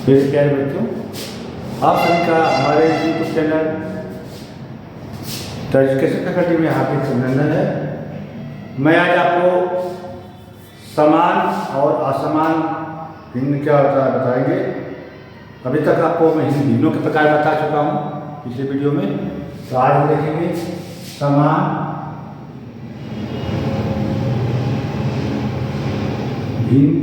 मेरे प्यारे बच्चों, आप सभी का हमारे YouTube channel the education faculty में हार्दिक अभिनंदन है। मैं आज आपको समान और असमान भिन्न क्या होता है बताएंगे। अभी तक आपको मैं भिन्नों के प्रकार बता चुका हूँ पिछले वीडियो में। तो आज हम देखेंगे समान भिन्न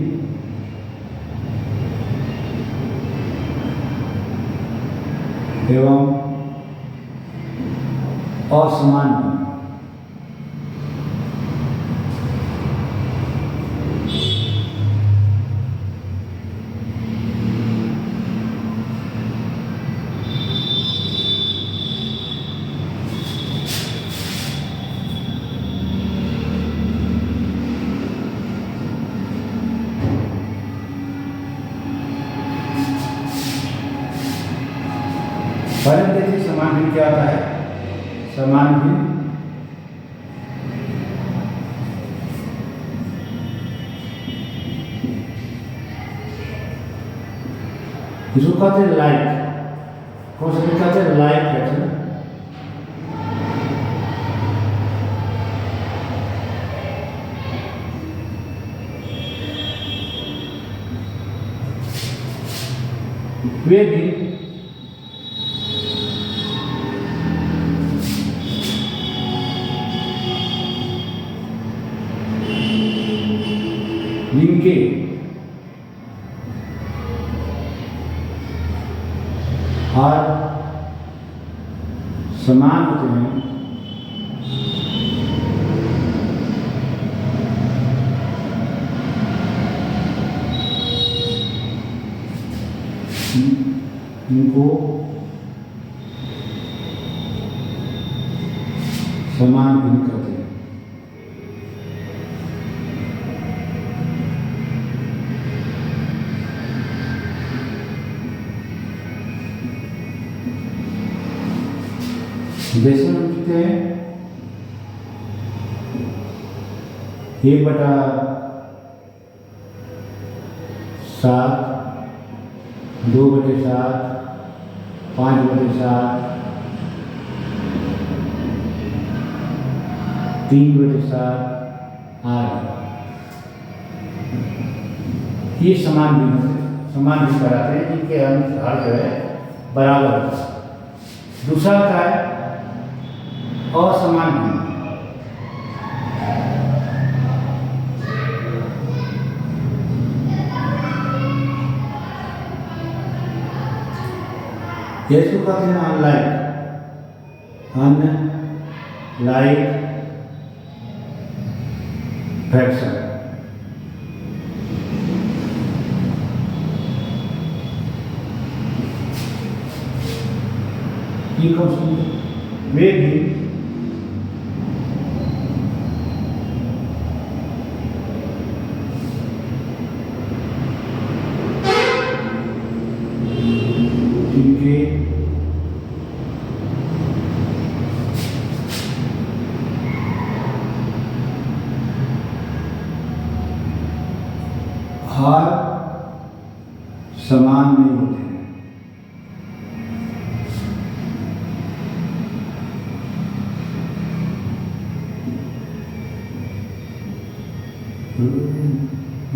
एवं असमान भिन्न। पहले देखिए समान भिन्न क्या होता है। समान भिन्न इसको कहते हैं लाइक। कौन सा भिन्न कहते हैं? लाइक कहते हैं। वे भी जिनके और समान होते हैं इनको समान भिन्न कहते हैं। जैसे हम लिखते हैं 1/7, 2/7, 5/7, 3/7 आदि। ये समान भिन्न कराते हैं जिनके हर जो है बराबर। दूसरा क्या है? असमान भिन्न। इसको कहते हैं अनलाइक फ्रैक्शन। ये वे भी जिनके हार समान नहीं होते हैं।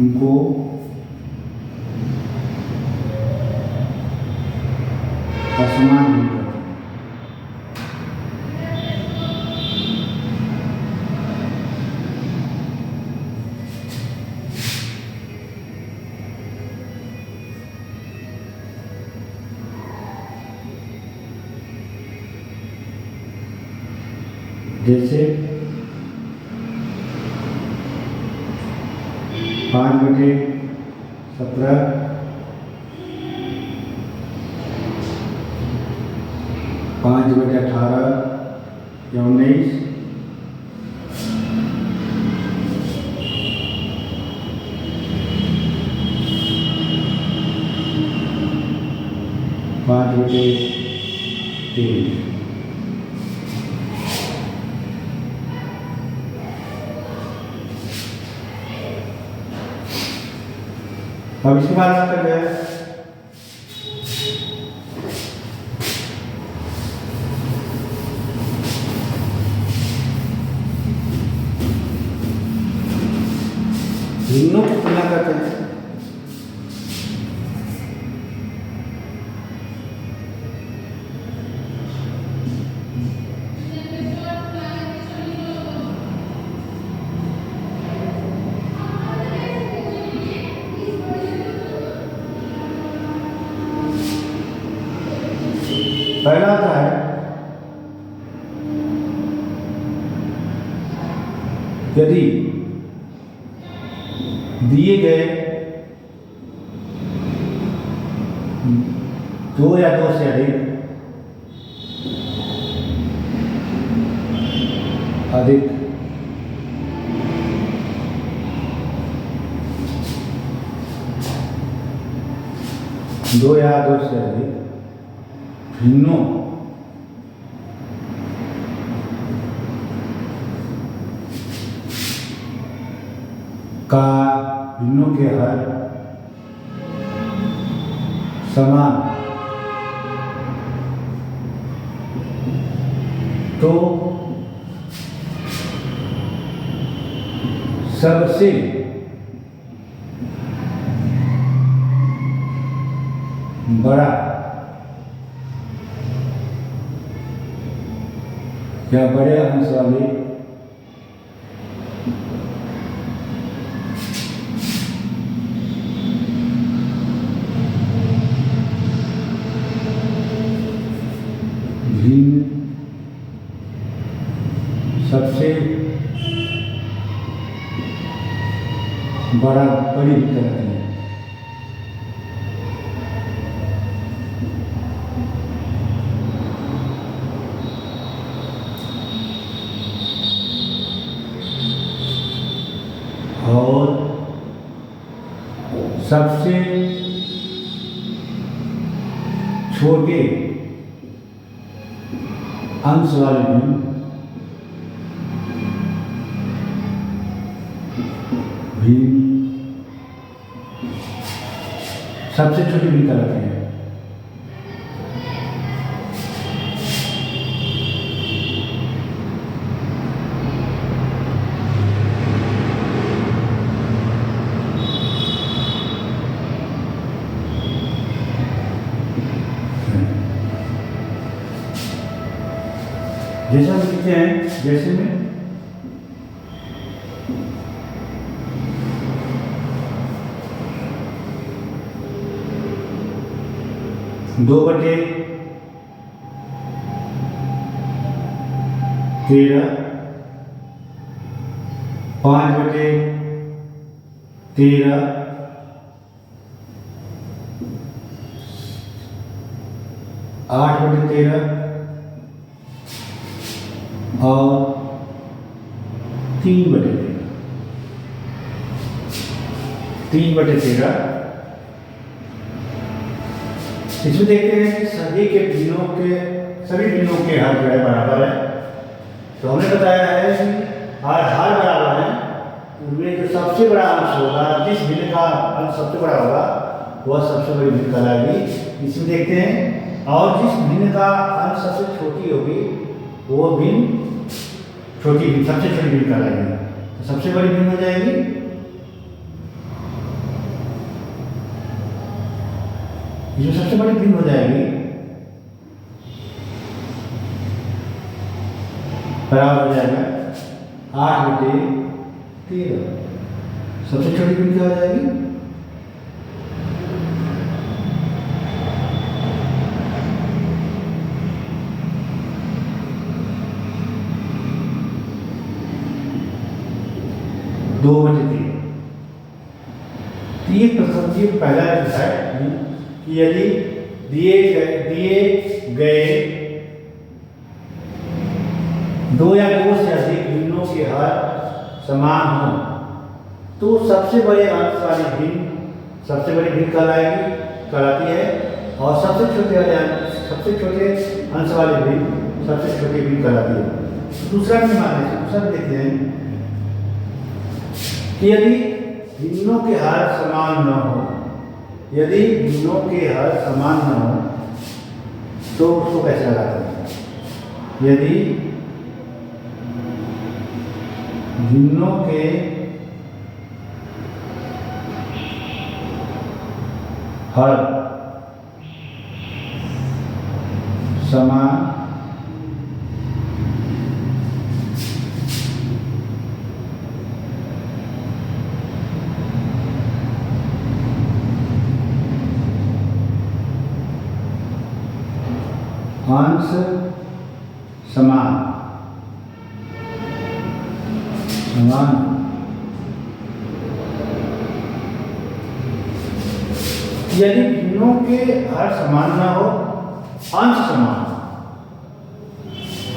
उनको असमान भिन्न कहते हैं। जैसे 5/17, 5/18 या 19, 5/23। अब इसके बाद आता है भिन्नों की तुलना करते हैं। पहला आता है यदि दिए गए दो या दो से अधिक दो या दो से अधिक भिन्नों का भिन्नों के हर समान तो सबसे बड़ा या बड़े अंश वाले भिन्न सबसे बड़ा बड़ी विकल्प है। और सबसे छोटे अंश वाले भिन्न सबसे छोटी भिन्न कहलाते हैं। जैसा हम लिखते हैं, जैसे में दो बटे 13, 5 बटे 13, 8 बटे 13 और 3 बटे 13 इसमें देखते हैं कि सभी भिन्नों के हर जो है बराबर है। तो हमने बताया है कि हर बराबर है, उनमें जो सबसे बड़ा अंश होगा, जिस भिन्न का अंश सबसे बड़ा होगा वह सबसे बड़ी भिन्न कहलाएगी। इसमें देखते हैं, और जिस भिन्न का अंश सबसे छोटी होगी वो भिन्न सबसे छोटी भिन्न कहलाएगी। तो सबसे बड़ी भिन्न हो जाएगी जो सबसे बड़ी भिन्न हो जाएगी बराबर हो जाएगा 8 बटे 13। सबसे छोटी भिन्न क्या हो जाएगी? दो बटे 3। ये प्रसंग पहला है कि यदि दिए गए दो या दो से अधिक भिन्नों के हर समान हो तो सबसे बड़े अंश वाली भिन्न सबसे बड़ी भिन्न कहलाती है, और सबसे छोटे अंश वाली भिन्न सबसे छोटी भिन्न कहलाती है। दूसरा भी मानते हैं, दूसरा देखते हैं कि यदि भिन्नों के हर समान न हो, यदि भिन्नों के हर समान न हो तो उसको कैसे लगाते हैं? यदि भिन्नों के हर समान अंश समान यदि भिन्नों के हर समान ना हो, अंश समान,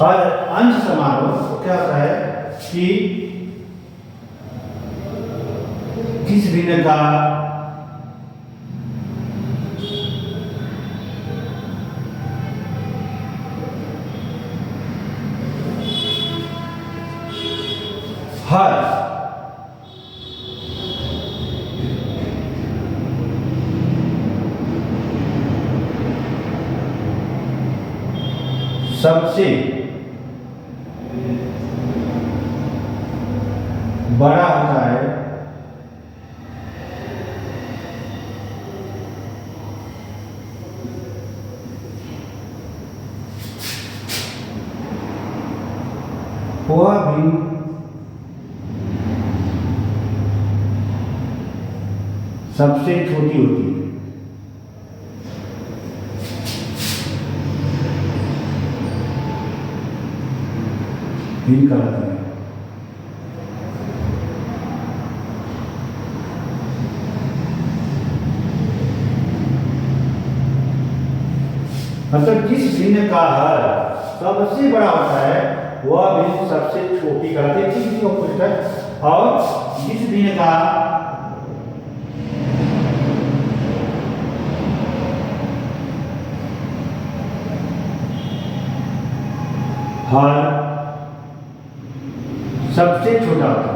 हर अंश समान हो तो क्या होता है कि किस भिन्न का हर सबसे बड़ा होता है वह भिन्न सबसे छोटी होती है। भिन्न कहलाती है। मतलब जिस भिन्न का हर सबसे बड़ा होता है वह भिन्न सबसे छोटी कहलाती है। ठीक ऑपोजिट है। और जिस भिन्न का हर सबसे छोटा होता है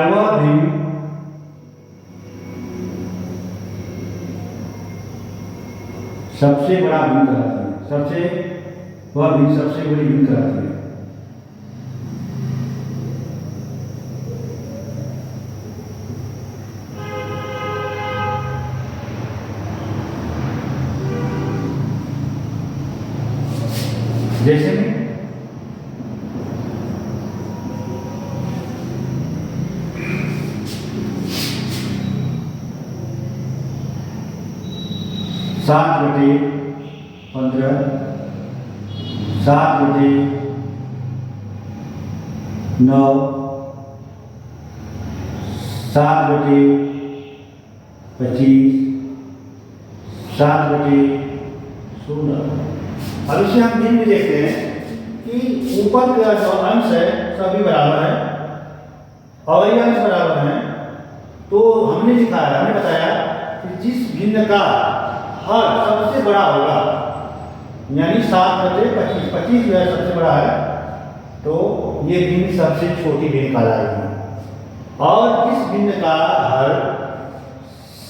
वह भी सबसे बड़ा भिन्न कहलाती है। वह भिन्न सबसे बड़ी भिन्न कहलाती है। जैसे में 7/15, 7/9, 7/25, 7/16। अब इसे हम दिन में देखते हैं कि ऊपर का जो अंश है सभी बराबर है और ये अंश बराबर है। तो हमने दिखाया, हमने बताया कि जिस भिन्न का हर सबसे बड़ा होगा, यानी 7/25, 25 जो है सबसे बड़ा है, तो ये भिन्न सबसे छोटी भिन्न कहलाएगी। और जिस भिन्न का हर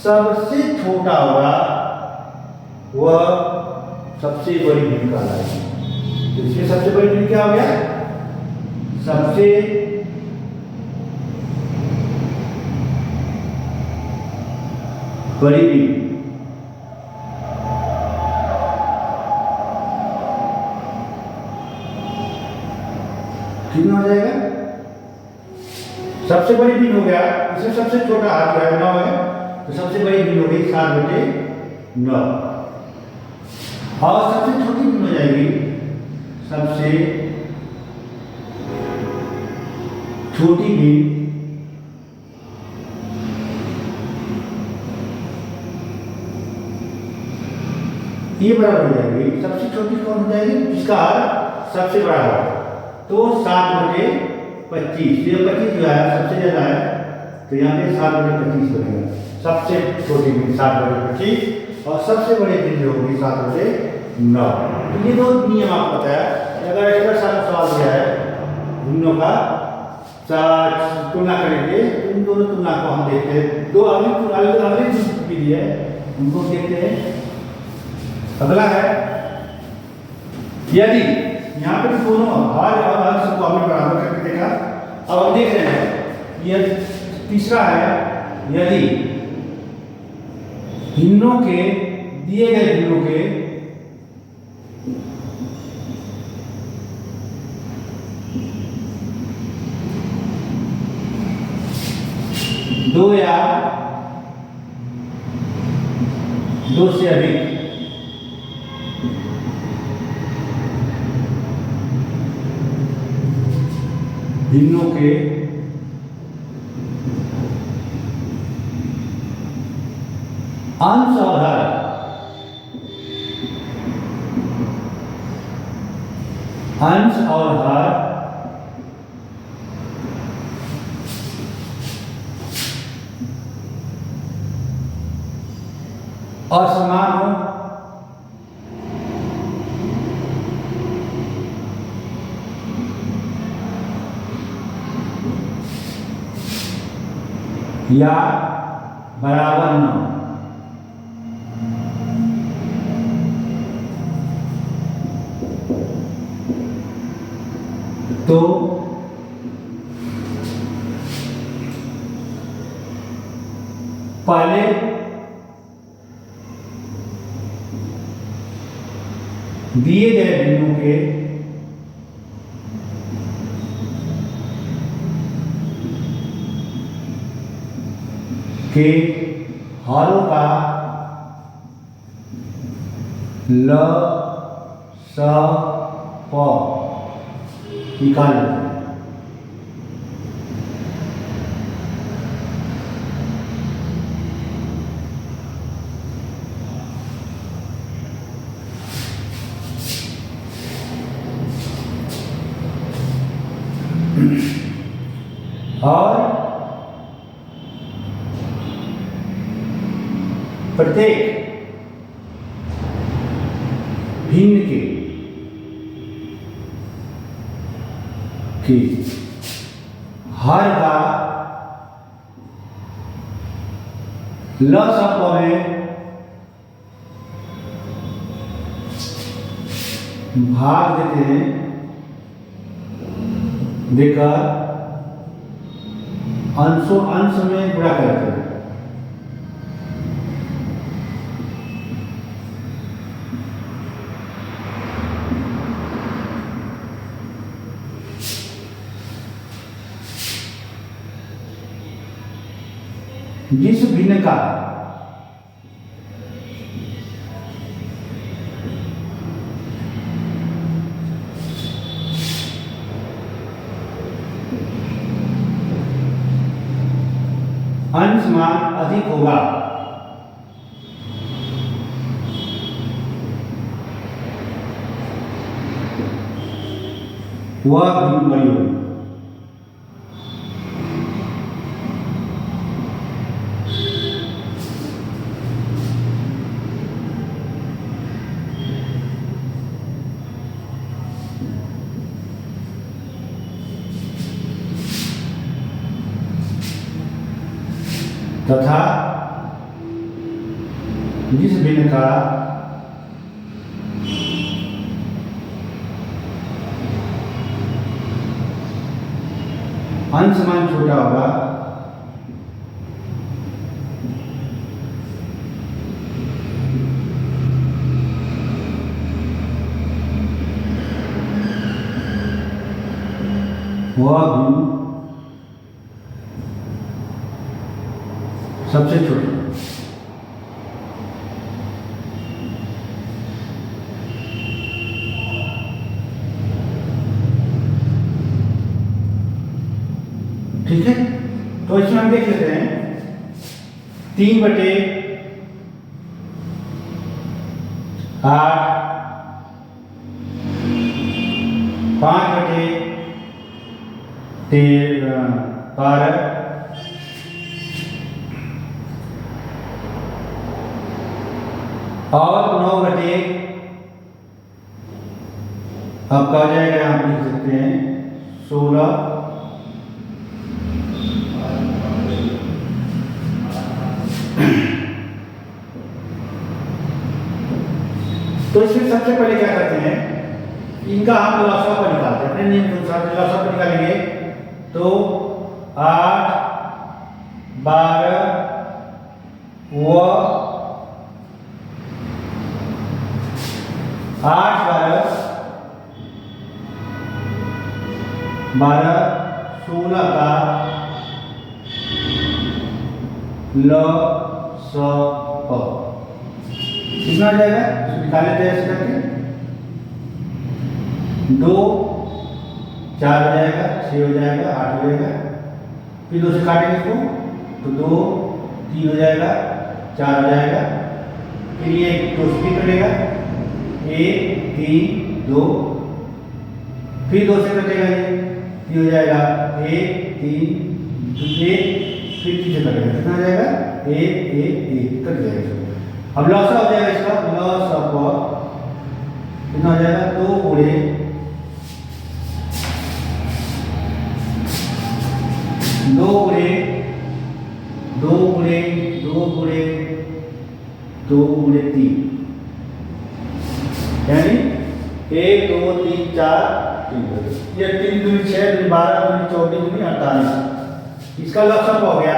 सबसे छोटा होगा वह सबसे बड़ी भिन्न कहलाएगी। तो इसमें सबसे बड़ी भिन्न क्या हो गया? सबसे बड़ी भिन्न। कितना हो जाएगा? सबसे बड़ी भिन्न हो गया, इसमें सबसे छोटा हाथ गया 9 है, तो सबसे बड़ी भिन्न हो गई 7/9। और सबसे छोटी भिन्न हो जाएगी, सबसे छोटी भिन्न ये बराबर हो जाएगी। सबसे छोटी कौन हो जाएगी? जिसका हार सबसे बड़ा हो, तो 7/25। ये 25 जो है सबसे ज्यादा है, तो यहाँ पे 7/25 बनेगा। सबसे छोटी भिन्न 7/25 और सबसे बड़ी भिन्न जो होगी 7/9। तो ये दो नियम आपको बताया। अगर एक्स्ट्रा सवाल दिया है भिन्नों का तुलना करेंगे। इन दोनों तुलना को हम देखते हैं। दो अगली विधि है, उनको देखते हैं। अगला है यदि, यहाँ पे दोनों हर और अंश को हमने बराबर करके देखा। अब हम देख रहे हैं यह तीसरा है, यदि भिन्नों के दिए गए भिन्नों के दो या दो से अधिक भिन्नों के अंश और हर असमान हो या बराबर न हो, तो पहले दिए गए भिन्नों के हरों का ल स प निकाल लेते हैं। और प्रत्येक भिन्न के हर का ल शब्द में भाग देते हैं, देकर अंश में गुणा करते हैं। जिस भिन्न का अंश मान अधिक होगा वह भिन्न बड़ी होगी। तथा जिस भिन्न का अंश मान छोटा होगा वह भिन्न सबसे छोटी। ठीक है, तो इसमें हम देख लेते हैं 3/8 5/12 और 9/, आपका आ जाएगा, आप लिख सकते हैं 16 तो इसमें सबसे पहले क्या करते हैं, इनका हम लसागु पर निकालते हैं अपने नियम के अनुसार। लसागु पर निकालेंगे तो 8, 12 व 8, 12, 16 का लसागु कितना आ जाएगा, निकाल लेते हैं ऐसे करके। 2, 4 हो जाएगा, 6 हो जाएगा, 8 हो जाएगा। फिर 2 से काटेंगे इसको तो 2, 3 हो जाएगा, 4 हो जाएगा। फिर ये 2 से फिर कटेगा, 1, 3, 2। फिर 2 से कटेगा, ये हो जाएगा 1, 3, 1। फिर 3 से कटेगा, कितना हो जाएगा, 1, 1, 1 कट जाएगा। अब लसा हो जाएगा इसका, लसागु कितना हो जाएगा, 2 गुणे 2 गुणे 2 गुणे 2 गुणे 2 गुणे 3, यानी 1, 2, 3, 4, 3। ये 3 दूनी 6, 2 12, 2 24, 2 48। इसका लसागु हो गया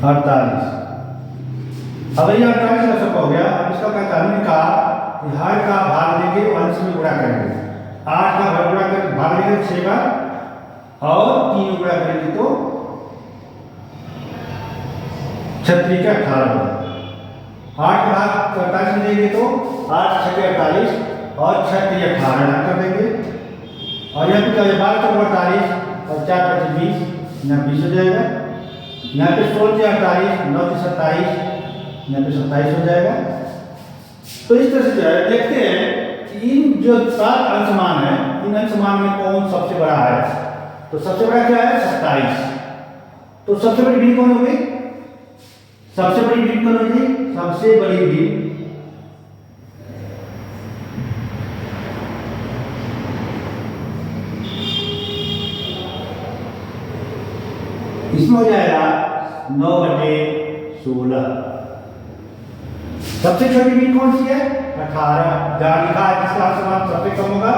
48। अब ये 48 लसागु हो गया। अब इसका क्या करना है, हर का भाग लेके अंश में गुणा करेंगे। 8 का भाग लेंगे 6 बार और 3 गुणा करेंगे तो 36 का 18 होगा। 8 का भाग 48 में देंगे तो 8, 6 के 48 और 6 के 18 कर देंगे। और यहाँ पे 12 का 48 और 4 का 20, यहाँ 20 हो जाएगा। यहाँ पे 16 से 48, 9 से 27, यहाँ पे 27 हो जाएगा। तो इस तरह से जो है देखते हैं कि इन जो 7 अंशमान है, इन अंशमान में कौन सबसे बड़ा है। तो सबसे बड़ा क्या है, 27। तो सबसे बड़ी भीड़ कौन होगी, सबसे बड़ी भीड़ कौन होगी, सबसे बड़ी भीड़ इसमें हो जाएगा 9/16। सबसे छोटी भीड़ कौन सी है, 18। जहां लिखा है जिसका अंशमान सबसे कम होगा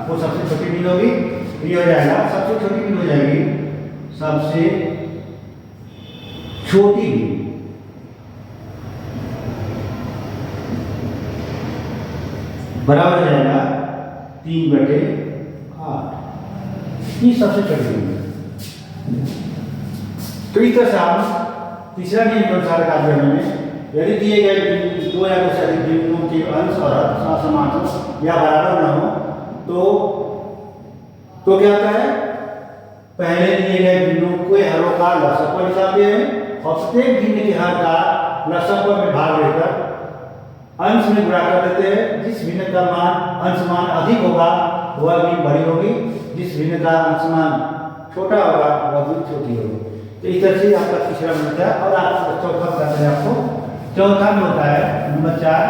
वो सबसे छोटी भीड़ होगी। ये हो जाएगा सबसे छोटी भीड़ हो जाएगी, सबसे छोटी भीड़ बराबर हो जाएगा 3/8। ये सबसे छोटी भीड़। तो इस तरह से हम तीसरा नियम के अनुसार कार्य करने में, यदि दिए गए 2 या 2 से अधिक बिंदुओं के अंश और समान हो या बराबर न हो तो क्या होता है, पहले दिए गए बिंदुओं को हरों का लसागु निकालते हैं और प्रत्येक भिन्न के हर का लसागु में भाग लेकर अंश में गुणा कर देते हैं। जिस भिन्न का मान अंशमान अधिक होगा वह भी बड़ी होगी, जिस भिन्न का अंशमान छोटा होगा वह भी छोटी होगी। तो इस तरह से आपका तीसरा मिलता है। और आपका चौथा करते हैं, आपको चौथा में होता है नंबर 4,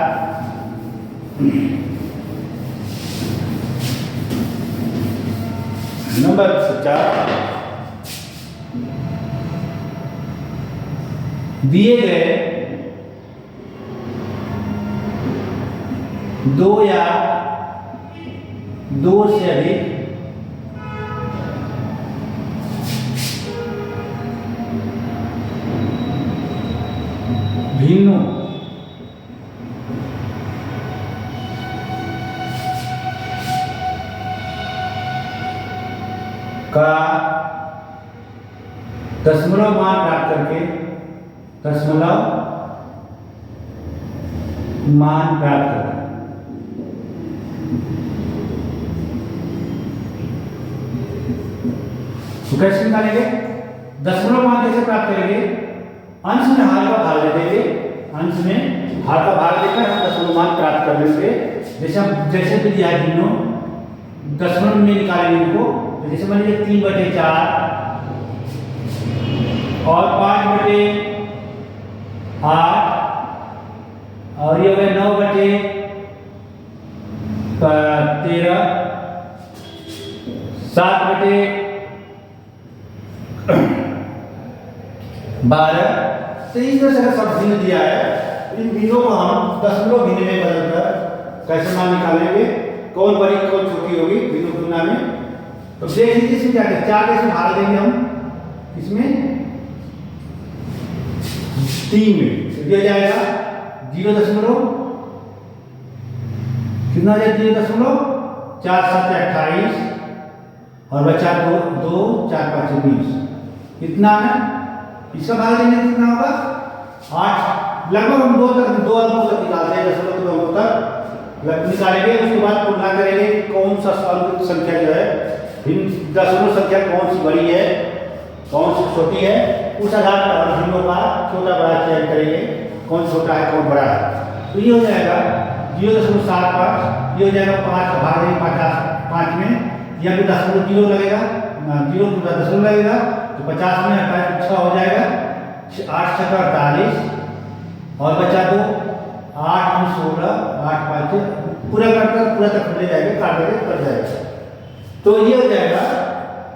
नंबर 4 दिए गए 2 या 2 से अधिक भिन्नों का दशमलव मान प्राप्त करके दशमलव मान प्राप्त करके तो कैसे निकालेंगे, दशमलव मान कैसे प्राप्त करेंगे, अंश में हार का भाग ले देंगे, अंश में हार का भाग लेकर हम दशमलव मान प्राप्त कर लेंगे। जैसे भी दिया है तीनों दशमलव में निकालेंगे इनको। जैसे मान लीजिए 3/4 और 5/8 और ये हो गया 9/13, 7/12। तो इस तरह से सब भिन्न दिया है इन भिन्नों को हम दशमलव भिन्न में बदलकर कैसे मान निकालेंगे, कौन बड़ी कौन छोटी होगी भिन्नों की तुलना में। तो देख लीजिए इसमें क्या है, 4 कैसे भाग देंगे हम, इसमें 3 में तो दिया जाएगा 0 कितना है 0.4 7 28 और बचा 2 4 5 20 इतना है। इसका भाग देंगे कितना होगा 8, लगभग हम 2 अंकों तक निकालते हैं, 2 अंकों तक निकालेंगे। उसके बाद तुलना करेंगे कि कौन सा अंक संख्या जो है दशमलव संख्या कौन सी बड़ी है कौन सी छोटी है, उस आधार पर हम भिन्नों का छोटा बड़ा चयन करेंगे, कौन छोटा है कौन बड़ा है। तो ये हो जाएगा 0.75, ये हो जाएगा 5 का भाग देंगे 5 में, या फिर 0.0 लगेगा 0.0 लगेगा तो 50 में 6 हो जाएगा, 8 6 48 और बचा 2 8 16 8 5 पूरा करकर पूरा तक ले जाएगा, काट देंगे कट जाएगा। तो ये हो जाएगा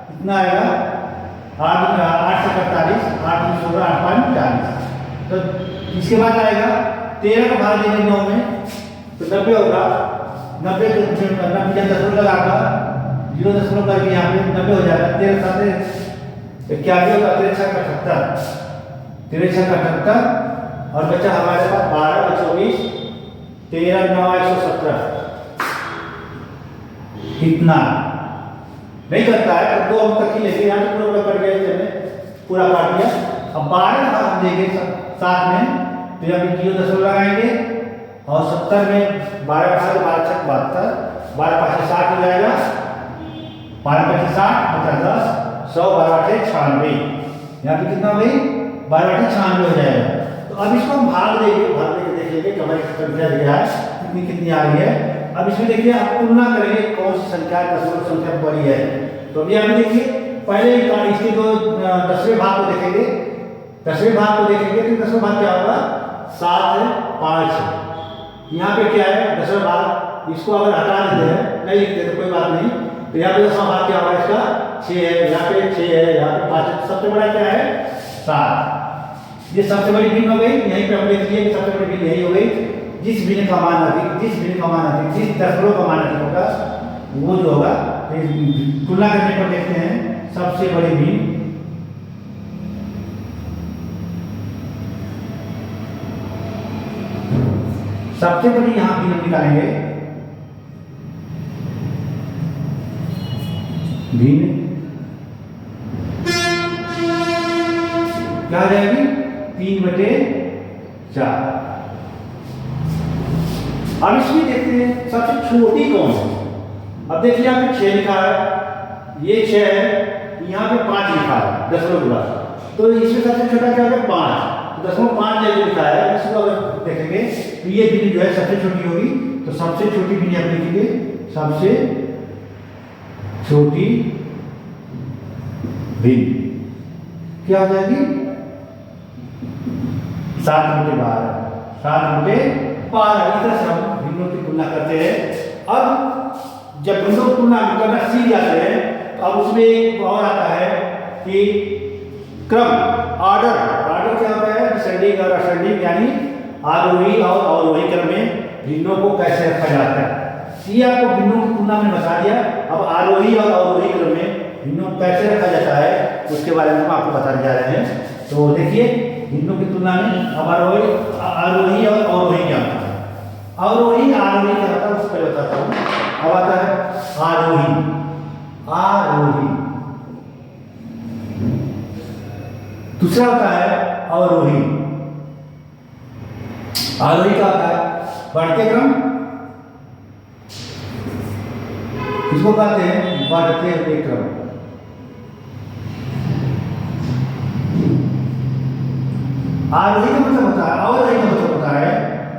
कितना आएगा 8 8 48 8 16 8 5 40। तो इसके बाद आएगा 13 का भाग देंगे 9 में तो 90 होगा, 90 दशमलव लगाकर 0 करके यहाँ पे 90 हो जाएगा। 13 7 81 होगा, 13 6 78 13 6 78 और बचा हमारे पास 12 और 24 13 9 117 कितना नहीं करता है तो 2 अंक तक ही लेके यहाँ पे पूरा कट गया, चले पूरा काट दिया। अब 12 का हम देंगे 7 में तो यहाँ पे 0 लगाएंगे और 70 में 12 भाग 12 6 72 12 5 60 हो जाएगा, 12 5 60 50 10 100 12 8 96 यहाँ पे कितना हो गई 12 8 96 हो जाएगा। तो अब इसको हम भाग देंगे देखेंगे कि हमारी संख्या दिया है कितनी आ रही है। अब इसमें देखिए आप तुलना करेंगे कौन सी संख्या दशमलव संख्या बड़ी है। तो अभी आप देखिए पहले इसके 10वें भाग को देखेंगे, 10वें भाग को देखेंगे तो 10वां भाग क्या होगा 7 5। यहाँ पे क्या है 10वां भाग, इसको अगर हटा देते हैं नहीं लिखते तो कोई बात नहीं, तो यहाँ पे 10वां भाग क्या होगा इसका 6 है, यहाँ पे 6 है, यहाँ पे 5 है, सबसे बड़ा क्या है 7। ये सबसे बड़ी भिन्न हो गई, यहीं पे हम देख लिए सबसे बड़ी भिन्न यही हो गई। जिस भिन्न का मान अधिक जिस दशमलव का मान अधिक होगा वो जो होगा तुलना करने पर देखते हैं सबसे बड़ी भिन्न सबसे बड़ी यहाँ भिन्न निकालेंगे, भिन्न क्या आ जाएगी 3/4। अब इसमें देखते हैं सबसे छोटी कौन है। अब देखिए यहाँ पे 6 लिखा है, ये 6 है, यहाँ पे 5 लिखा है दशमलव के बाद, तो इसमें सबसे छोटा क्या है 5, तो 0.5 जैसे लिखा है। इसको अगर देखेंगे तो ये भिन्न जो है सबसे छोटी होगी, तो सबसे छोटी भिन्न आप लिखेंगे, सबसे छोटी भिन्न क्या हो जाएगी 7/12 7/12। इस तरह से हम भिन्नों की तुलना करते हैं। अब जब भिन्नों की तुलना करना सीख जाते हैं तो अब उसमें एक और आता है कि क्रम ऑर्डर क्या होता है डिसेंडिंग और असेंडिंग, यानी आरोही और अवरोही क्रम में भिन्नों को कैसे रखा जाता है। ये आपको भिन्नों की तुलना में बता दिया। अब आरोही और अवरोही क्रम में भिन्नों को कैसे रखा जाता है उसके बारे में हम आपको बताने जा रहे हैं। तो देखिए भिन्नों की तुलना में अब आरोही और अवरोही क्या होता है। अवरोही आरोही क्या होता है उसको पहले बताता हूँ। अब आता है आरोही, दूसरा होता है अवरोही। आरोही क्या होता है बढ़ते क्रम, इसको कहते हैं बढ़ते हुए क्रम। आरोही का मतलब होता है, अवरोही का मतलब होता है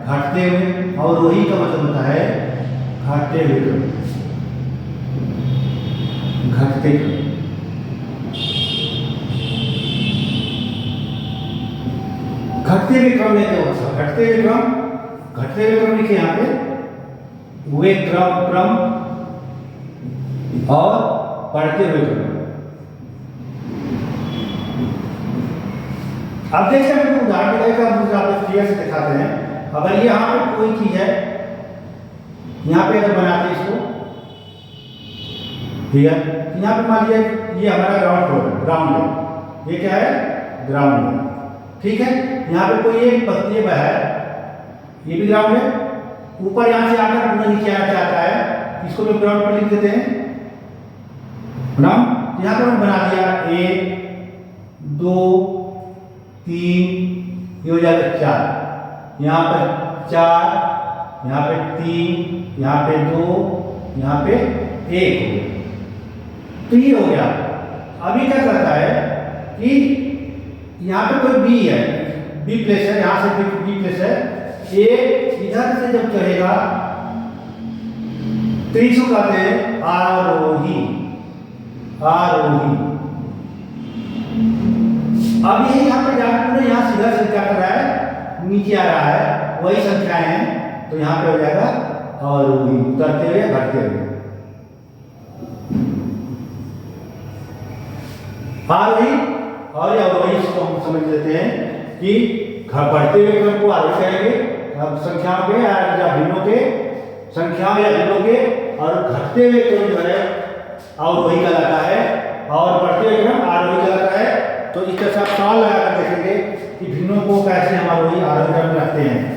घटते हुए, अवरोही का मतलब होता है घटते हुए क्रम, घटते क्रम। घटते हुए क्रम में क्या होता है, घटते हुए क्रम लिखे यहाँ पे वे क्रम और बढ़ते हुए क्रम। अब देखते हैं उदाहरण देकर हम आपको क्लियर से दिखाते हैं। अगर ये यहाँ पे कोई चीज है, यहाँ पे अगर बनाते इसको, ठीक है, यहाँ पे मान लीजिए ये हमारा ग्राउंड फ्लोर है, ग्राउंड है, ये क्या है, ग्राउंड है, ठीक है। यहाँ पे कोई एक पत्ती है, ये भी ग्राउंड है। ऊपर यहाँ से आकर पूरा नीचे आना चाहता है, इसको भी ग्राउंड पर लिख देते हैं ग्राउंड। यहाँ पर हम बना दिया 1 2 3, ये हो जाएगा 4, यहाँ पर 4, यहाँ पे 3, यहाँ पे 2, यहाँ पे 1 हो गया। तो ये हो गया। अभी क्या करता है कि यहाँ पे कोई बी है, बी प्लेस है, यहाँ से बी प्लेस है, ये इधर से जब चढ़ेगा तो इसको कहते हैं आरोही, आरोही। अब ये यहाँ पे जाकर पूरे यहाँ सीधा से क्या कर रहा है, नीचे आ रहा है, वही संख्याएं हैं, तो यहाँ पे हो जाएगा आरोही, उतरते हुए घटते हुए। आरोही और अवरोही इसको हम समझ लेते हैं कि बढ़ते हुए क्रम को आरोही कहेंगे, संख्याओं के या भिन्नों के, संख्याओं या भिन्नों के, और घटते हुए क्रम जो है अवरोही कहलाता है, और बढ़ते हुए क्रम आरोही कहलाता है। तो इस तरह से आप सवाल लगाकर देखेंगे कि भिन्नों को कैसे हम आरोही आरोही क्रम में रखते हैं।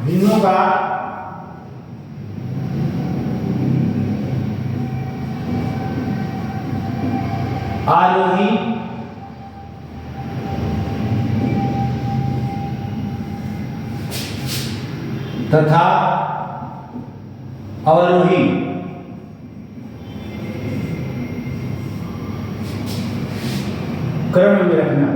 भिन्नों का आरोही तथा अवरोही क्रम में रखना।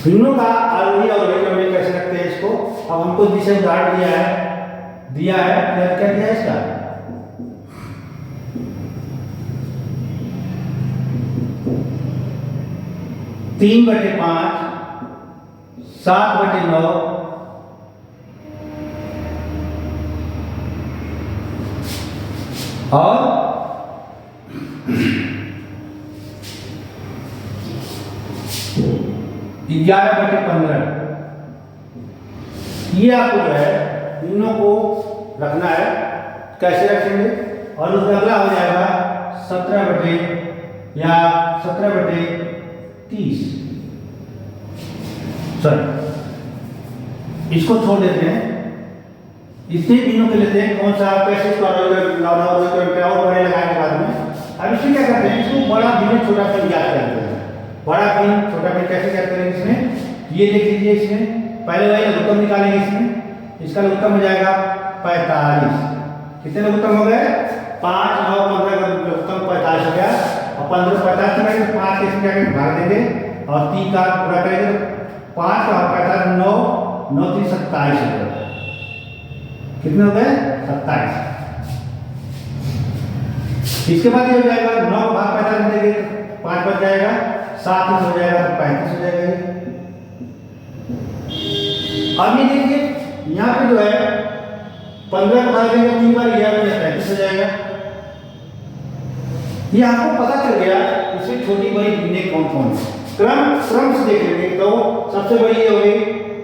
भिन्नों का आरोही और अवरोही क्रम में कैसे रखते हैं इसको, अब हमको जिसे उदाहरण दिया है क्या दिया है इसका, 3/5, 7/9, और 11/15। ये आपको जो है तीनों को रखना है। कैसे रखेंगे, और उसका अगला हो जाएगा 17/30। सर इसको छोड़ देते हैं, इतने तीनों के लेते हैं, कौन सा कैसे इसको और बड़े लगाने के बाद में। अब इसमें क्या करते हैं, इसको बड़ा भिन्न छोटा भिन्न याद करते हैं। बड़ा भिन्न छोटा भिन्न कैसे याद करेंगे, इसमें ये देख लीजिए, इसमें पहले वही लघुत्तम निकालेंगे, इसमें इसका लघुत्तम हो जाएगा 45। कितने लघुत्तम हो गए, 5, 9, 15 का लघुत्तम 45 हो गया। और 15 45 में 5 के इसमें भाग देंगे और 3 का पूरा करेंगे, 5 का 45 9 9 3 27 हो गया। कितने हो गए, 27। इसके बाद ये हो जाएगा 9 भाग 45 में देंगे, 5 बच जाएगा, 7 हो जाएगा, 35 हो जाएगा। अब ये देखिए यहाँ पे जो है 15 का भाग देंगे 3 बार, 35 हो जाएगा। ये आपको पता चल गया इसमें छोटी बड़ी भिन्नें कौन कौन है। क्रम से देख लेंगे, तो सबसे बड़ी ये हो गई,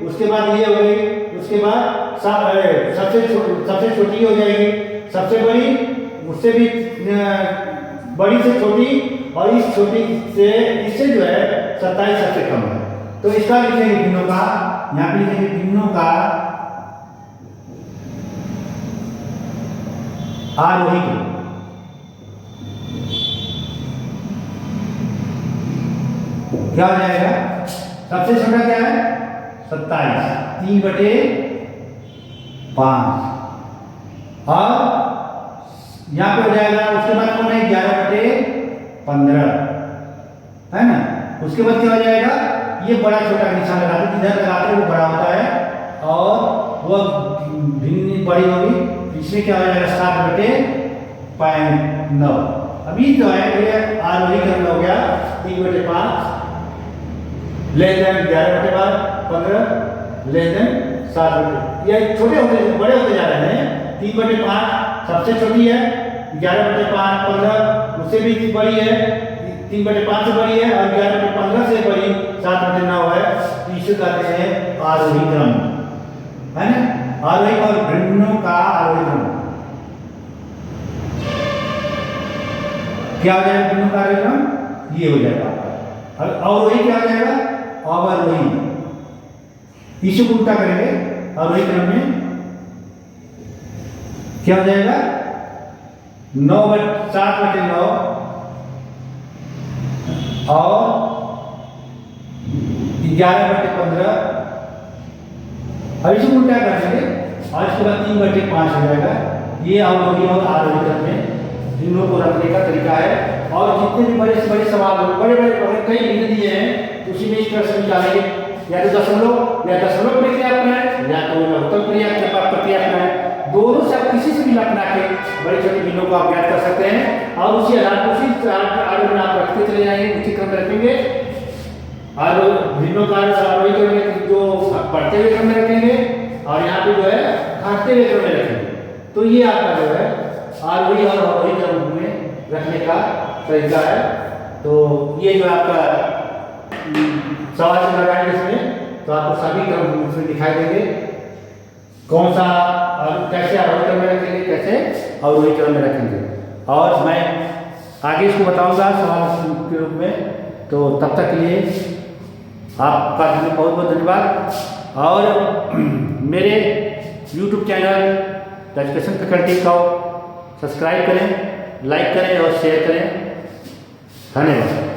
उसके बाद ये हो गई, उसके बाद सबसे छोटी हो जाएगी, सबसे बड़ी, उससे भी बड़ी से छोटी, और इस छोटी से इससे जो है 27 सबसे कम है। तो इसका लिखेंगे भिन्नों का, यहाँ पे लिखेंगे भिन्नों का आरोही क्रम। क्या हो जाएगा, सबसे छोटा क्या है 27, 3/5, और यहाँ पे हो जाएगा, उसके बाद कौन है 11/15 है ना। उसके बाद क्या हो जाएगा, ये बड़ा छोटा निशान लगाते, जिधर लगाते वो बड़ा होता है, और वो भिन्न बड़ी होगी। इसमें क्या हो जाएगा 7/9। अभी जो है ये आरोही क्रम हो गया, 3/5 लेस देन 11/15 लेस देन 7/, ये छोटे होते बड़े होते जा रहे हैं। 3/5 सबसे छोटी है, 11/15 उससे भी बड़ी है, 3/5 से बड़ी है, और 11/15 से बड़ी 7/9 है। तो इसे कहते हैं आरोही क्रम, है ना। आरोही और भिन्नों का आरोही क्रम क्या हो जाएगा? भिन्नों का आरोही क्रम ये हो जाएगा। और अवरोही क्या हो जाएगा? अवरोही। इसी को उल्टा करेंगे, अवरोही क्रम में क्या हो जाएगा? 7/9 और 11/15। अब इसको उल्टा कर देंगे और इसके बाद 3/5 हो जाएगा। ये अवरोही और आरोही क्रम में भिन्नों को रखने का तरीका है। और जितने भी बड़े से बड़े सवाल हो, बड़े बड़े अगर कई भिन्न दिए हैं तो उसी में इस तरह से निकालेंगे, या तो दशमलव प्रक्रिया अपनाएं या तो उत्तर प्रक्रिया अपनाएं। दोनों से आप किसी से भी अपना के बड़े छोटे भिन्नों को आप ज्ञात कर सकते हैं। और उसी आधार पर उसी आर्डर में आप रखते चले जाएंगे, उसी क्रम में रखेंगे। और भिन्नों का आरोही क्रम में जो बढ़ते हुए क्रम में रखेंगे और यहाँ पे जो है घटते हुए क्रम में रखेंगे। तो ये आपका जो है आरोही और अवरोही क्रम में रखने का तरीका है। तो ये जो आपका सवाल से लगाएंगे इसमें, तो आपको सभी क्रम इसमें दिखाई देंगे, कौन सा कैसे आरोही क्रम में रखेंगे, कैसे अवरोही क्रम में रखेंगे। और मैं आगे इसको बताऊंगा सवाल के रूप में। तो तब तक के लिए आपका बहुत बहुत धन्यवाद। और मेरे YouTube channel the education faculty को सब्सक्राइब करें, लाइक करें और शेयर करें। धन्यवाद।